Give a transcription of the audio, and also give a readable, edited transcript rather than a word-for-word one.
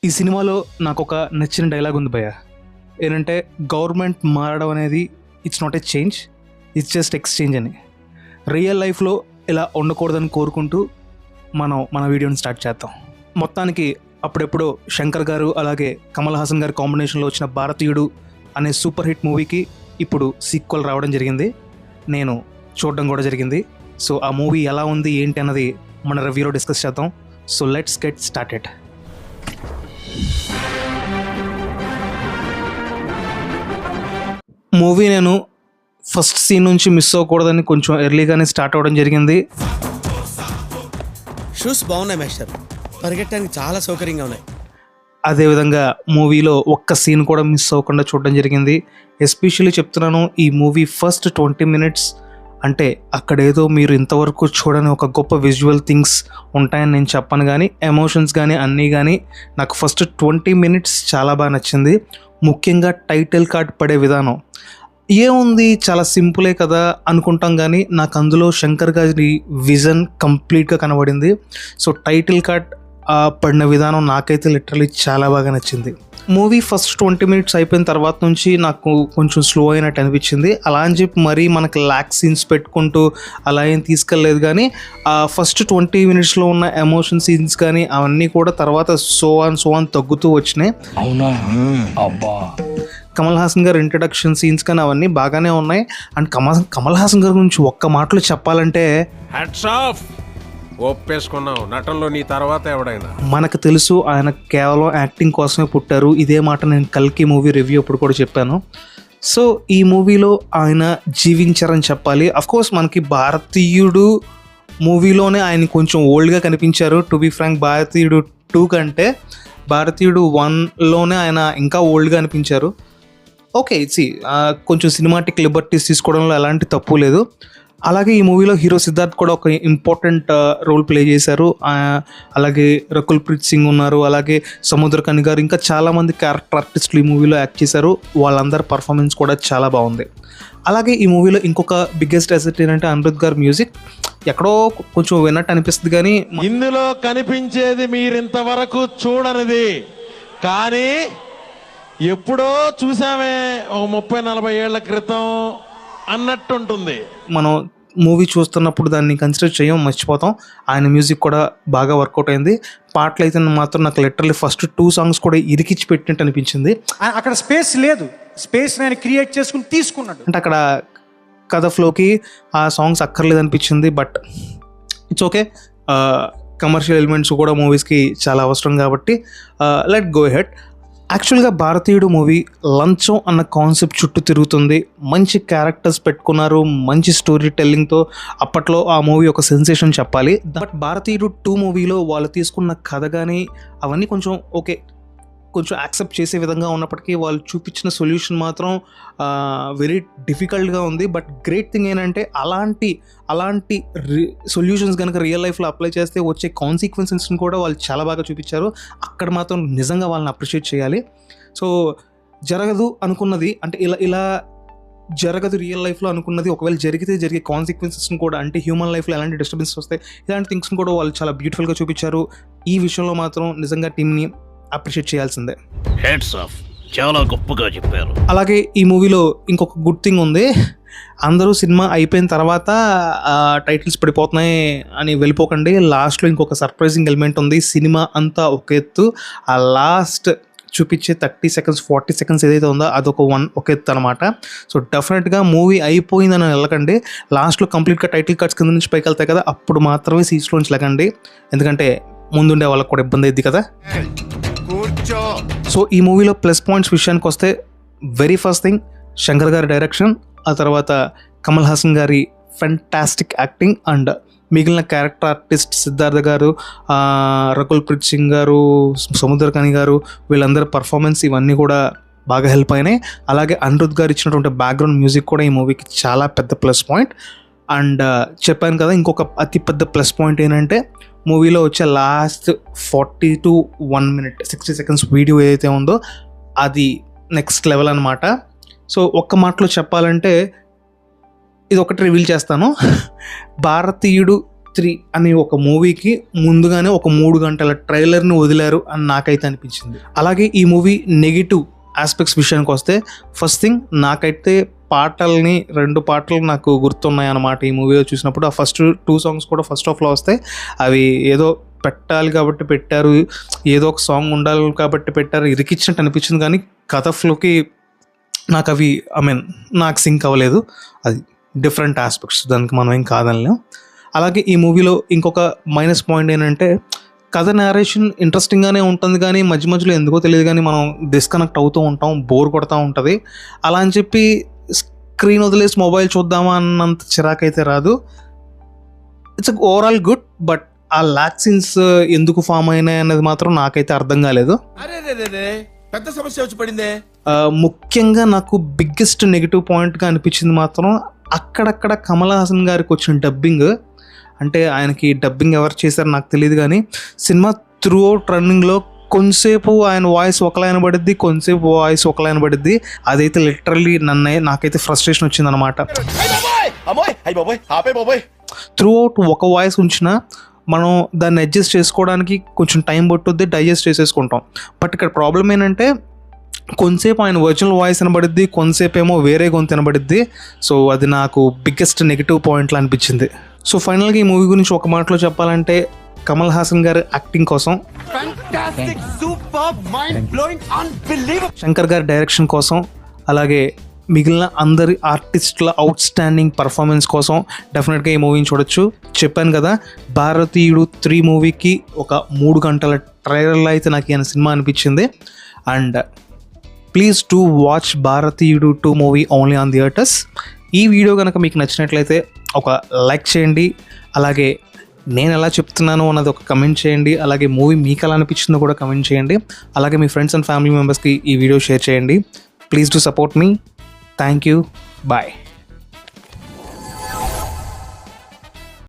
ఈ సినిమాలో నాకొక నచ్చిన డైలాగ్ ఉంది భయ్య. ఏంటంటే గవర్నమెంట్ మారడం అనేది it's not a change, it's just exchange అని. రియల్ లైఫ్లో ఇలా ఉండకూడదని కోరుకుంటూ మన వీడియోని స్టార్ట్ చేద్దాం. మొత్తానికి అప్పుడెప్పుడో శంకర్ గారు అలాగే కమల్ హాసన్ గారి కాంబినేషన్లో వచ్చిన భారతీయుడు అనే సూపర్ హిట్ మూవీకి ఇప్పుడు సీక్వెల్ రావడం జరిగింది. నేను చూడడం కూడా జరిగింది. సో ఆ మూవీ ఎలా ఉంది ఏంటి అన్నది మన రివ్యూలో డిస్కస్ చేద్దాం. So let's get started. Movie నేను ఫస్ట్ సీన్ నుంచి మిస్ అవ్వకూడదని కొంచెం ఎర్లీగానే స్టార్ట్ అవ్వడం జరిగింది. షూస్ బాగున్నాయి మేస్టర్, పరిగెట్టడానికి చాలా సౌకర్యంగా ఉన్నాయి. అదేవిధంగా మూవీలో ఒక్క సీన్ కూడా మిస్ అవ్వకుండా చూడడం జరిగింది. ఎస్పెషల్లీ చెప్తున్నాను, ఈ మూవీ ఫస్ట్ 20 minutes అంటే అక్కడేదో మీరు ఇంతవరకు చూడని ఒక గొప్ప విజువల్ థింగ్స్ ఉంటాయని నేను చెప్పను, కానీ ఎమోషన్స్ కానీ అన్నీ కానీ నాకు ఫస్ట్ 20 minutes చాలా బాగా నచ్చింది. ముఖ్యంగా టైటిల్ కార్డ్ పడే విధానం ఏముంది, చాలా సింపులే కదా అనుకుంటాం, కానీ నాకు అందులో శంకర్ గారి విజన్ కంప్లీట్గా కనబడింది. సో టైటిల్ కార్డ్ పడిన విధానం నాకైతే లిటరలీ చాలా బాగా నచ్చింది. మూవీ ఫస్ట్ 20 minutes అయిపోయిన తర్వాత నుంచి నాకు కొంచెం స్లో అయినట్టు అనిపించింది. అలా అని చెప్పి మరీ మనకి ల్యాక్ సీన్స్ పెట్టుకుంటూ అలా ఏం తీసుకెళ్ళలేదు, కానీ ఫస్ట్ 20 minutesలో ఉన్న ఎమోషన్ సీన్స్ కానీ అవన్నీ కూడా తర్వాత సో ఆన్ తగ్గుతూ వచ్చినాయి. అవునా? అబ్బా. కమల్ హాసన్ గారు ఇంట్రడక్షన్ సీన్స్ కానీ అవన్నీ బాగానే ఉన్నాయి. అండ్ కమల్ హాసన్ గారి గురించి ఒక్క మాటలో చెప్పాలంటే హ్యాట్స్ ఆఫ్. ఒప్పేసుకున్నావు, నటనలో నీ తర్వాత ఎవడైనా. మనకు తెలుసు ఆయన కేవలం యాక్టింగ్ కోసమే పుట్టారు. ఇదే మాట నేను కల్కి మూవీ రివ్యూ అప్పుడు కూడా చెప్పాను. సో ఈ మూవీలో ఆయన జీవించారని చెప్పాలి. అఫ్కోర్స్ మనకి భారతీయుడు మూవీలోనే ఆయన కొంచెం ఓల్డ్గా కనిపించారు. టు బి ఫ్రాంక్, భారతీయుడు 2 కంటే భారతీయుడు 1లోనే ఆయన ఇంకా ఓల్డ్గా అనిపించారు. ఓకే, కొంచెం సినిమాటిక్ లిబర్టీస్ తీసుకోవడంలో ఎలాంటి తప్పు లేదు. అలాగే ఈ మూవీలో హీరో సిద్ధార్థ్ కూడా ఒక ఇంపార్టెంట్ రోల్ ప్లే చేశారు. అలాగే రకుల్ ప్రీత్ సింగ్ ఉన్నారు, అలాగే సముద్రకని గారు, ఇంకా చాలామంది క్యారెక్టర్ ఆర్టిస్టులు ఈ మూవీలో యాక్ట్ చేశారు. వాళ్ళందరి పర్ఫార్మెన్స్ కూడా చాలా బాగుంది. అలాగే ఈ మూవీలో ఇంకొక బిగ్గెస్ట్ అసెట్ ఏంటంటే అనిరుద్ధ్ గారి మ్యూజిక్. ఎక్కడో కొంచెం విన్నట్టు అనిపిస్తుంది, కానీ ఇందులో కనిపించేది మీరింతవరకు చూడనిది, కానీ ఎప్పుడో చూసామే ఒక 30-40 ఏళ్ల క్రితం అన్నట్టుంటుంది. మనం మూవీ చూస్తున్నప్పుడు దాన్ని కన్సిడర్ చేయం, మర్చిపోతాం. ఆయన మ్యూజిక్ కూడా బాగా వర్కౌట్ అయింది. పాటలు అయితే మాత్రం నాకు లిటరల్లీ ఫస్ట్ 2 songs కూడా ఇరికిచ్చి పెట్టినట్టు అనిపించింది. అక్కడ స్పేస్ లేదు, స్పేస్ నేను క్రియేట్ చేసుకుని తీసుకున్నాడు. అంటే అక్కడ కథ ఫ్లోకి ఆ సాంగ్స్ అక్కర్లేదు అనిపించింది. But it's okay, commercial elements కూడా మూవీస్కి చాలా అవసరం కాబట్టి లెట్ గో హెడ్. యాక్చువల్గా భారతీయుడు మూవీ లంచం అన్న కాన్సెప్ట్ చుట్టూ తిరుగుతుంది. మంచి క్యారెక్టర్స్ పెట్టుకున్నారు, మంచి స్టోరీ టెల్లింగ్తో అప్పట్లో ఆ మూవీ ఒక సెన్సేషన్ చెప్పాలి. బట్ భారతీయుడు 2 మూవీలో వాళ్ళు తీసుకున్న కథ కానీ అవన్నీ కొంచెం ఓకే, కొంచెం యాక్సెప్ట్ చేసే విధంగా ఉన్నప్పటికీ వాళ్ళు చూపించిన సొల్యూషన్ మాత్రం వెరీ డిఫికల్ట్గా ఉంది. బట్ గ్రేట్ థింగ్ ఏంటంటే అలాంటి సొల్యూషన్స్ కనుక రియల్ లైఫ్లో అప్లై చేస్తే వచ్చే కాన్సిక్వెన్సెస్ని కూడా వాళ్ళు చాలా బాగా చూపించారు. అక్కడ మాత్రం నిజంగా వాళ్ళని అప్రిషియేట్ చేయాలి. సో జరగదు అనుకున్నది, అంటే ఇలా జరగదు రియల్ లైఫ్లో అనుకున్నది ఒకవేళ జరిగితే జరిగే కాన్సిక్వెన్సెస్ని కూడా, అంటే హ్యూమన్ లైఫ్లో ఎలాంటి డిస్టర్బెన్సెస్ వస్తాయి, ఇలాంటి థింగ్స్ని కూడా వాళ్ళు చాలా బ్యూటిఫుల్గా చూపించారు. ఈ విషయంలో మాత్రం నిజంగా టీమ్ని అప్రిషియేట్ చేయాల్సిందే. హెడ్స్ ఆఫ్, చాలా గొప్పగా చెప్పారు. అలాగే ఈ మూవీలో ఇంకొక గుడ్ థింగ్ ఉంది. అందరూ సినిమా అయిపోయిన తర్వాత టైటిల్స్ పడిపోతున్నాయి అని వెళ్ళిపోకండి. లాస్ట్లో ఇంకొక సర్ప్రైజింగ్ ఎలిమెంట్ ఉంది. సినిమా అంతా ఒక ఎత్తు, ఆ లాస్ట్ చూపించే 30 seconds 40 seconds ఏదైతే ఉందో అదొక ఒక ఎత్తు అనమాట. సో డెఫినెట్గా మూవీ అయిపోయిందని వెళ్ళకండి. లాస్ట్లో కంప్లీట్గా టైటిల్ కార్డ్స్ కింద నుంచి పైకి వెళ్తాయి కదా, అప్పుడు మాత్రమే సీట్స్లోంచి లెగండి, ఎందుకంటే ముందుండే వాళ్ళకి కూడా ఇబ్బంది అయింది కదా. సో ఈ మూవీలో ప్లస్ పాయింట్స్ విషయానికి వస్తే, వెరీ ఫస్ట్ థింగ్ శంకర్ గారి డైరెక్షన్, ఆ తర్వాత కమల్ హాసన్ గారి ఫెంటాస్టిక్ యాక్టింగ్, అండ్ మిగిలిన క్యారెక్టర్ ఆర్టిస్ట్ సిద్ధార్థ గారు, రకుల్ ప్రీత్ సింగ్ గారు, సముద్రకని గారు, వీళ్ళందరి పర్ఫార్మెన్స్ ఇవన్నీ కూడా బాగా హెల్ప్ అయినాయి. అలాగే అనిరుద్ధ్ గారు ఇచ్చినటువంటి బ్యాక్గ్రౌండ్ మ్యూజిక్ కూడా ఈ మూవీకి చాలా పెద్ద ప్లస్ పాయింట్. అండ్ చెప్పాను కదా, ఇంకొక అతి పెద్ద ప్లస్ పాయింట్ ఏంటంటే మూవీలో వచ్చే last 40 to 1 minute 60 seconds video ఏదైతే ఉందో అది నెక్స్ట్ లెవెల్ అనమాట. సో ఒక్క మాటలో చెప్పాలంటే ఇది ఒకటి రివీల్ చేస్తాను. భారతీయుడు 3 అనే ఒక మూవీకి ముందుగానే ఒక 3 గంటల ట్రైలర్ని వదిలారు అని నాకైతే అనిపించింది. అలాగే ఈ మూవీ నెగిటివ్ ఆస్పెక్ట్స్ విషయానికి వస్తే ఫస్ట్ థింగ్ నాకైతే పాటల్ని 2 పాటలు నాకు గుర్తున్నాయి అన్నమాట ఈ మూవీలో చూసినప్పుడు. ఆ ఫస్ట్ 2 సాంగ్స్ కూడా ఫస్ట్ హాఫ్లో వస్తాయి. అవి ఏదో పెట్టాలి కాబట్టి పెట్టారు, ఏదో ఒక సాంగ్ ఉండాలి కాబట్టి పెట్టారు, ఇరికిచ్చినట్టు అనిపించింది. కానీ కథ ఫ్లోకి నాకు అవి నాకు సింక్ అవ్వలేదు. అది డిఫరెంట్ ఆస్పెక్ట్స్, దానికి మనం ఏం కాదనలేం. అలాగే ఈ మూవీలో ఇంకొక మైనస్ పాయింట్ ఏంటంటే కథ నేరేషన్ ఇంట్రెస్టింగ్గానే ఉంటుంది, కానీ మధ్య మధ్యలో ఎందుకో తెలియదు కానీ మనం డిస్కనెక్ట్ అవుతూ ఉంటాం, బోర్ కొడుతూ ఉంటుంది. అలా అని చెప్పి స్క్రీన్ వదిలేసి మొబైల్ చూద్దామా అన్నంత చిరాకైతే రాదు. ఇట్స్ ఓవరాల్ గుడ్, బట్ ఆ ల్యాక్ సీన్స్ ఎందుకు ఫామ్ అయినాయి అనేది మాత్రం నాకైతే అర్థం కాలేదు. పెద్ద సమస్య వచ్చి పడిందే. ముఖ్యంగా నాకు బిగ్గెస్ట్ నెగిటివ్ పాయింట్గా అనిపించింది మాత్రం అక్కడక్కడ కమల్ హాసన్ గారికి వచ్చిన డబ్బింగ్. అంటే ఆయనకి డబ్బింగ్ ఎవరు చేశారో నాకు తెలియదు, కానీ సినిమా త్రూ అవుట్ రన్నింగ్లో కొంతసేపు ఆయన వాయిస్ ఒక లైన్ పడిద్ది, కొంతసేపు వాయిస్ ఒక లైన్ పడిద్ది. అదైతే లిటరల్లీ నాకైతే ఫ్రస్ట్రేషన్ వచ్చిందనమాట. త్రూ అవుట్ ఒక వాయిస్ ఉంచినా మనం దాన్ని అడ్జస్ట్ చేసుకోవడానికి కొంచెం టైం పట్టుద్ది, డైజెస్ట్ చేసేసుకుంటాం. బట్ ఇక్కడ ప్రాబ్లం ఏంటంటే కొంతసేపు ఆయన ఒరిజినల్ వాయిస్ వినబడిద్ది, కొంతసేపు ఏమో వేరే గొంతు వినబడిద్ది. సో అది నాకు బిగ్గెస్ట్ నెగిటివ్ పాయింట్లు అనిపించింది. సో ఫైనల్గా ఈ మూవీ గురించి ఒక మాటలో చెప్పాలంటే కమల్ హాసన్ గారి యాక్టింగ్ కోసం, శంకర్ గారి డైరెక్షన్ కోసం, అలాగే మిగిలిన అందరి ఆర్టిస్టుల అవుట్ స్టాండింగ్ పర్ఫార్మెన్స్ కోసం డెఫినెట్గా ఈ మూవీని చూడొచ్చు. చెప్పాను కదా, భారతీయుడు 3 మూవీకి ఒక 3 గంటల ట్రైలర్లో అయితే నాకు ఈయన సినిమా అనిపించింది. అండ్ ప్లీజ్ టు వాచ్ భారతీయుడు 2 మూవీ ఓన్లీ ఆన్ థియేటర్స్. ఈ వీడియో కనుక మీకు నచ్చినట్లయితే ఒక లైక్ చేయండి, అలాగే నేను ఎలా చెప్తున్నాను అన్నది ఒక కమెంట్ చేయండి, అలాగే మూవీ మీకు ఎలా అనిపించిందో కూడా కమెంట్ చేయండి. అలాగే మీ ఫ్రెండ్స్ అండ్ ఫ్యామిలీ మెంబర్స్కి ఈ వీడియో షేర్ చేయండి. Please to support me. Thank you. Bye.